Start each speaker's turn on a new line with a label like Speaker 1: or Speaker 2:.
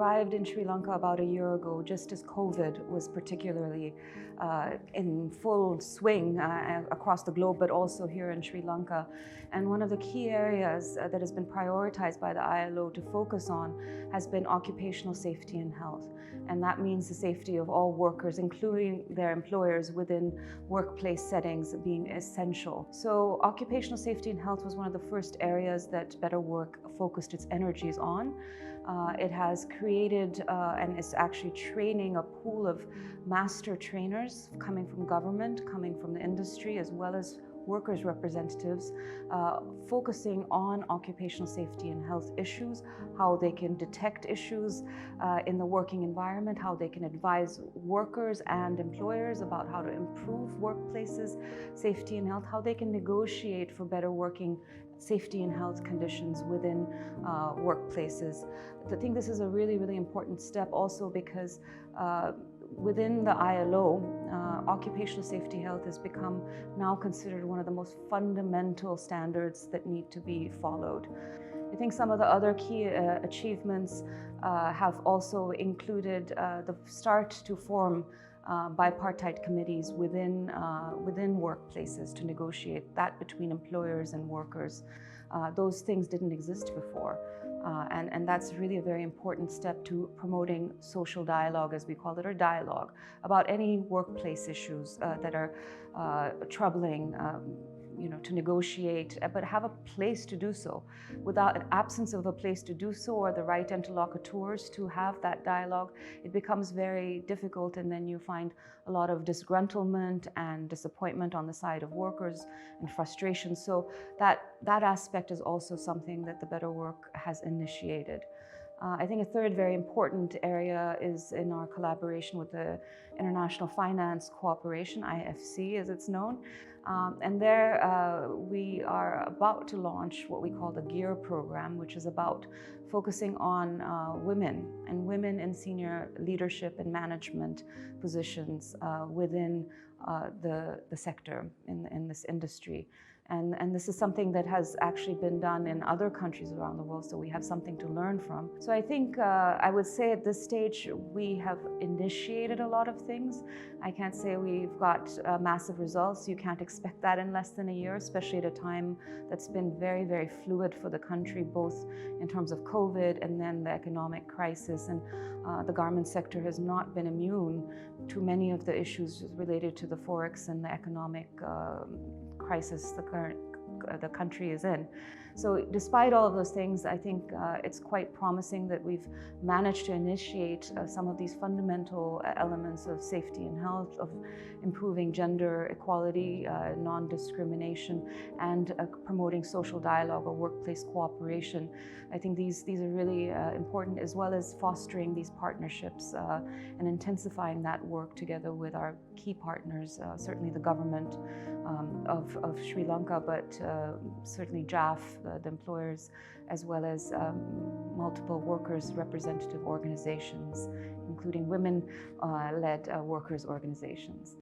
Speaker 1: arrived in Sri Lanka about a year ago, just as COVID was particularly in full swing across the globe, but also here in Sri Lanka. And one of the key areas that has been prioritized by the ILO to focus on has been occupational safety and health. And that means the safety of all workers, including their employers, within workplace settings being essential. So occupational safety and health was one of the first areas that BetterWork focused its energies on. It has created and is actually training a pool of master trainers coming from government, coming from the industry, as well as workers' representatives, focusing on occupational safety and health issues, how they can detect issues in the working environment, how they can advise workers and employers about how to improve workplaces, safety and health, how they can negotiate for better working safety and health conditions within workplaces. I think this is a really, really important step also because within the ILO, occupational safety health has become now considered one of the most fundamental standards that need to be followed. I think some of the other key achievements have also included the start to form bipartite committees within workplaces to negotiate that between employers and workers. Those things didn't exist before. And that's really a very important step to promoting social dialogue, as we call it, or dialogue, about any workplace issues that are troubling, to negotiate, but have a place to do so. Without an absence of a place to do so or the right interlocutors to have that dialogue, it becomes very difficult, and then you find a lot of disgruntlement and disappointment on the side of workers and frustration. So that aspect is also something that the BetterWork has initiated. I think a third very important area is in our collaboration with the International Finance Cooperation, IFC as it's known. And there we are about to launch what we call the GEAR program, which is about focusing on women and women in senior leadership and management positions within the sector in this industry. And this is something that has actually been done in other countries around the world, so we have something to learn from. So I think I would say at this stage we have initiated a lot of things. I can't say we've got massive results. You can't expect that in less than a year, especially at a time that's been very, very fluid for the country, both in terms of COVID and then the economic crisis. And the garment sector has not been immune to many of the issues related to the forex and the economic crisis the country is in. So despite all of those things, I think it's quite promising that we've managed to initiate some of these fundamental elements of safety and health, of improving gender equality, non-discrimination, and promoting social dialogue or workplace cooperation. I think these are really important, as well as fostering these partnerships and intensifying that work together with our key partners, certainly the government of Sri Lanka, but certainly JAAF, the employers, as well as multiple workers' representative organizations, including women-led workers' organizations.